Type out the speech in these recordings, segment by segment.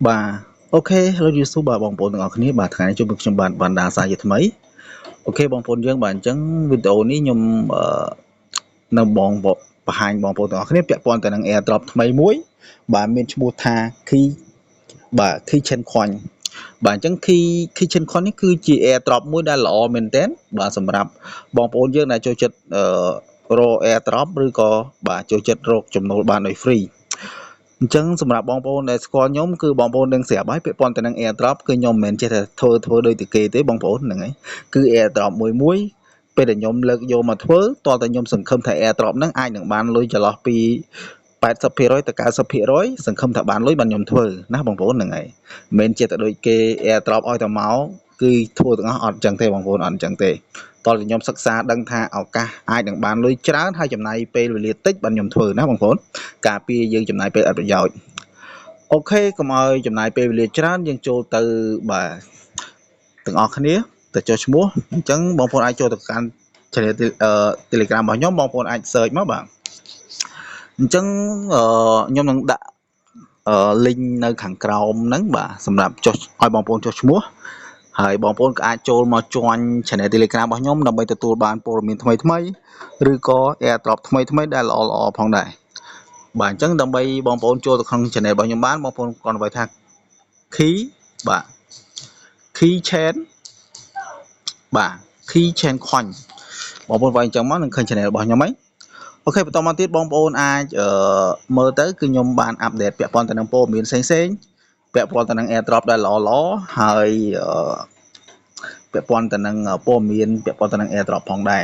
បាទអូខេលោកយូស៊ូបាទបងប្អូនទាំងអស់គ្នាបាទថ្ងៃនេះជួបខ្ញុំបានបណ្ដាសាជាថ្មីអូខេបងប្អូនយើងបាទអញ្ចឹងវីដេអូនេះខ្ញុំនៅបង្ហាញបងប្អូនទាំងអស់គ្នាពាក់ព័ន្ធទៅនឹង AirDrop ថ្មីមួយបាទមានឈ្មោះថា Key បាទ Keychain Coin បាទអញ្ចឹង Keychain Coin នេះគឺជា AirDrop មួយដែលល្អមែនទែនបាទសម្រាប់បងប្អូនយើងដែលចូលចិត្តរក AirDrop ឬក៏បាទចូលចិត្តរកចំណូលបានដោយ free អញ្ចឹងសម្រាប់បងប្អូនដែលស្គាល់ខ្ញុំគឺបងប្អូននឹងស្រាប់ហើយពាក់ព័ន្ធទៅនឹង AirDrop គឺខ្ញុំមិនមែនចេះតែធ្វើដូចតែគេទេបងប្អូនហ្នឹងហើយគឺ AirDrop មួយពេលដែលខ្ញុំលើកយកមកធ្វើតោះតែខ្ញុំសង្ឃឹមថា AirDrop ហ្នឹងអាចនឹងបានលុយចន្លោះពី80%ទៅ90%សង្ឃឹមថាបានលុយបានខ្ញុំធ្វើណាបងប្អូនហ្នឹងហើយមិនមែនចេះតែដូចគេ AirDrop ឲ្យតែមកគឺធ្វើទាំងអស់អត់អញ្ចឹងទេបងប្អូនអត់អញ្ចឹងទេតោះតែខ្ញុំសិក្សាដឹងថាឱកាសអាចនឹងបានលុយច្រើនហើយចំណាយពេលវេលាតិចបានខ្ញុំធ្វើណាបងប្អូនការពារយើងចំណាយពេលអត់ប្រយោជន៍អូខេកុំឲ្យចំណាយពេលវេលាច្រើនយើងចូលទៅបាទទាំងអស់គ្នាទៅចុះឈ្មោះអញ្ចឹងបងប្អូនអាចចូលទៅកាន់ channel Telegram របស់ខ្ញុំបងប្អូនអាច search មកបាទអញ្ចឹងខ្ញុំនឹងដាក់link នៅខាងក្រោមហ្នឹងបាទសម្រាប់ចុះឲ្យបងប្អូនចុះឈ្មោះហើយបងប្អូនក៏អាចចូលមក join channel Telegram របស់ខ្ញុំដើម្បីទទួលបានព័ត៌មានថ្មីៗឬក៏ AirDrop ថ្មីៗដែលល្អៗផងដែរបាទអញ្ចឹងដើម្បីបងប្អូនចូលទៅក្នុង channel របស់ខ្ញុំបានបងប្អូនគ្រាន់តែថា key បាទ keychain បាទ keychain coin បងប្អូនវាយអញ្ចឹងមកនឹងឃើញ channel របស់ខ្ញុំហើយអូខេបន្តមកទៀតបងប្អូនអាចមើលទៅគឺខ្ញុំបានអាប់ដេតពាក់ព័ន្ធទៅនឹងព័ត៌មានផ្សេងៗពាក់ព័ន្ធទៅនឹង AirDrop ដែលល្អៗហើយពាក់ព័ន្ធទៅនឹងព័ត៌មានពាក់ព័ន្ធទៅនឹង AirDrop ផងដែរ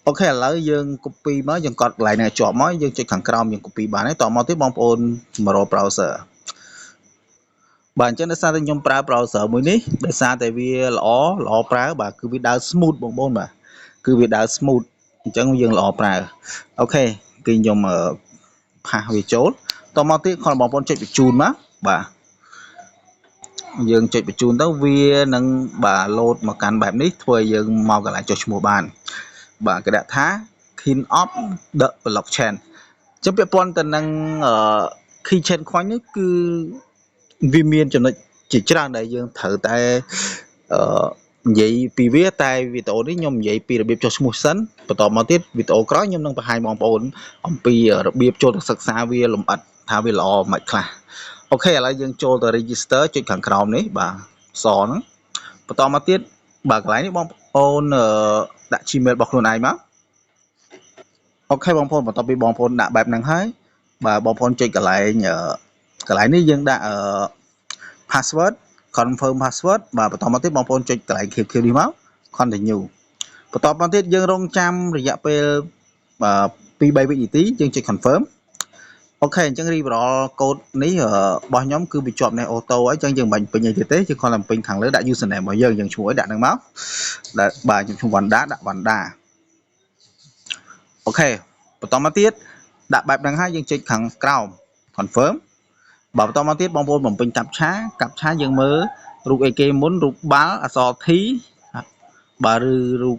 អូខេឥឡូវយើង copy មកយើងកត់កន្លែងនេះជាប់មកយើងចុចខាងក្រោមយើង copy បានហើយតមកទៀតបងប្អូនមករក browser បាទអញ្ចឹងដោយសារតែខ្ញុំប្រើ browser មួយនេះដោយសារតែវាល្អប្រើបាទគឺវាដើរ smooth បងប្អូនបាទគឺវាដើរ smooth អញ្ចឹងយើងល្អប្រើអូខេគឺខ្ញុំផាសវាចូលតមកទៀតគ្រាន់បងប្អូនចុចបញ្ជូនមកបាទយើងចុចបញ្ជូនទៅវានឹងបាទលោតមកកាន់បែបនេះធ្វើឲ្យយើងមកកន្លែងចុះឈ្មោះបានបាទគេដាក់ថា King of the blockchain អញ្ចឹងពាក់ព័ន្ធទៅនឹងkeychain coin នេះគឺវាមានចំណុចជាច្រើនដែលយើងត្រូវតែនិយាយពីវាតែវីដេអូនេះខ្ញុំនិយាយពីរបៀបចុះឈ្មោះសិនបន្តមកទៀតវីដេអូក្រោយខ្ញុំនឹងបង្ហាញបងប្អូនអំពីរបៀបចូលទៅសិក្សាវាលម្អិតថាវាល្អមិនខ្លះអូខេឥឡូវយើងចូលទៅ register ចុចខាងក្រោមនេះបាទសហ្នឹងបន្តមកទៀតបាទកន្លែងនេះបងប្អូនដាក់ Gmail របស់ខ្លួនឯងមកអូខេបងប្អូនបន្ទាប់ពីបងប្អូនដាក់បែបហ្នឹងហើយបាទបងប្អូនចុចកន្លែងនេះយើងដាក់password confirm password បាទបន្តមកទៀតបងប្អូនចុចកន្លែងខៀវនេះមក continue បន្តមកទៀតយើងរងចាំរយៈពេល2-3 វិនាទីយើងចុច confirm អូខេអញ្ចឹង referral code នេះរបស់ខ្ញុំគឺវាជាប់នៅអូតូហើយអញ្ចឹងយើងមិនបាច់ពេញអីទៀតទេយើងគ្រាន់តែពេញខាងលើដាក់ username របស់យើងឈ្មោះឲ្យដាក់ហ្នឹងមកបាទខ្ញុំឈ្មោះ Wanda ដាក់ Wanda អូខេបន្តមកទៀតដាក់បែបហ្នឹងហើយយើងចុចខាងក្រោម confirm បាទបន្តមកទៀតបងប្អូនបំពេញកាប់ឆាយើងមើលរូបអីគេមុនរូបបាល់អក្សរ T បាទឬរូប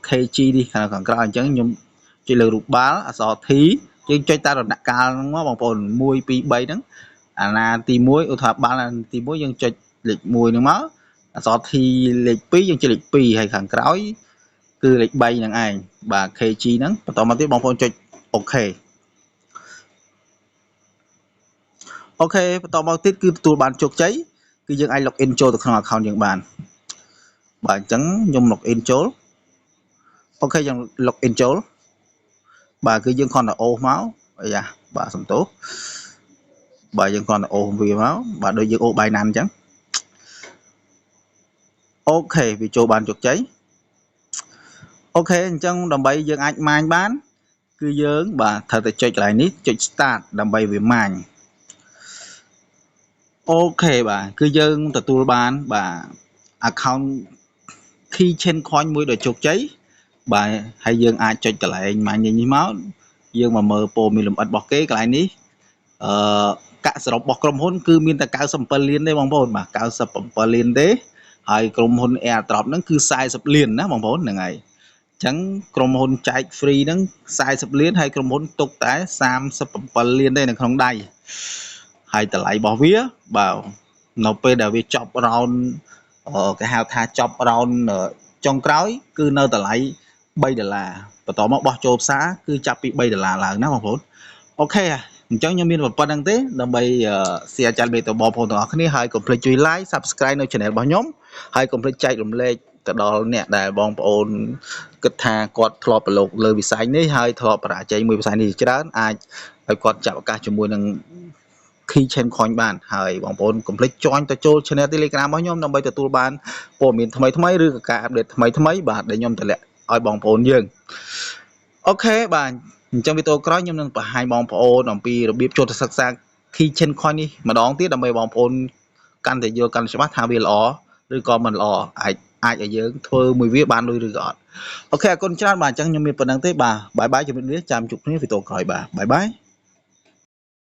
KG នេះខាងក្រោយអញ្ចឹងខ្ញុំចុចលើរូបបាល់អក្សរ T យើងចុចតាមដំណាក់កាលហ្នឹងមកបងប្អូន1 2 3ហ្នឹងអាណាទី1ឧទាហរណ៍បាល់អាណាទី1យើងចុចលេខ1ហ្នឹងមកអក្សរ T លេខ2យើងចុចលេខ2ហើយខាងក្រោយគឺលេខ3ហ្នឹងឯងបាទ KG ហ្នឹងបន្តមកទៀតបងប្អូនចុចអូខេអូខេបន្តមកទៀតគឺទទួលបានជោគជ័យគឺយើងអាច log in ចូលទៅក្នុង account យើងបានបាទអញ្ចឹងខ្ញុំ log in ចូលអូខេយើង log in ចូលបាទគឺយើងគ្រាន់តែអូសមកអាយ៉ាបាទសំទោសបាទយើងគ្រាន់តែអូសវាមកបាទដូចយើងអូស Binance អញ្ចឹងអូខេវាចូលបានជោគជ័យអូខេអញ្ចឹងដើម្បីយើងអាចម៉ាញបានគឺយើងបាទត្រូវតែចុចកន្លែងនេះចុច start ដើម្បីវាម៉ាញអូខេបាទគឺយើងទទួលបានបាទ account keychain coin មួយដ៏ជោគជ័យបាទហើយយើងអាចចុចកន្លែងម៉ាញនេះមកយើងមកមើលព័ត៌មានលម្អិតរបស់គេកន្លែងនេះកាក់សរុបរបស់ក្រុមហ៊ុនគឺមានតែ97លានទេបងប្អូនបាទ97លានទេហើយក្រុមហ៊ុន AirDrop ហ្នឹងគឺ40លានណាបងប្អូនហ្នឹងហើយអញ្ចឹងក្រុមហ៊ុនចែក free ហ្នឹង40លានហើយក្រុមហ៊ុនទុកតែ37លានទេនៅក្នុងដៃ ហើយតម្លៃរបស់វាបើនៅពេលដែលវាចប់ round គេហៅថាចប់ round ចុងក្រោយគឺនៅតម្លៃ$3បន្តមកបោះចូលផ្សារគឺចាប់ពី$3ឡើងណាបងប្អូនអូខេអញ្ចឹងខ្ញុំមានប៉ុណ្្នឹងទេដើម្បី share ចាត់មេទៅបងប្អូនទាំងអស់គ្នាហើយកុំភ្លេចជួយ like subscribe នៅ channel របស់ខ្ញុំហើយកុំភ្លេចចែករំលែកទៅដល់អ្នកដែលបងប្អូនគិតថាគាត់ធ្លាប់ប្រឡូកលើវិស័យនេះហើយធ្លាប់បរាជ័យមួយវិស័យនេះច្រើនអាចឲ្យគាត់ចាប់ឱកាសជាមួយនឹង Keychain Coin បានហើយបងប្អូនកុំភ្លេច join ទៅចូល channel Telegram របស់ខ្ញុំដើម្បីទទួលបានព័ត៌មានថ្មីៗឬក៏ការ update ថ្មីៗបាទដែលខ្ញុំតម្លាក់ឲ្យបងប្អូនយើងអូខេបាទអញ្ចឹងវីដេអូក្រោយខ្ញុំនឹងបង្ហាញបងប្អូនអំពីរបៀបចូលទៅសិក្សា Keychain Coin នេះម្ដងទៀតដើម្បីបងប្អូនកាន់តែយល់កាន់ច្បាស់ថាវាល្អឬក៏មិនល្អអាចឲ្យយើងធ្វើមួយវាបានលុយឬក៏អត់អូខេអរគុណច្រើនបាទអញ្ចឹងខ្ញុំមានប៉ុណ្្នឹងទេបាទបាយបាយជំរាបលាចាំជួបគ្នាវីដេអូក្រោយបាទបាយបាយ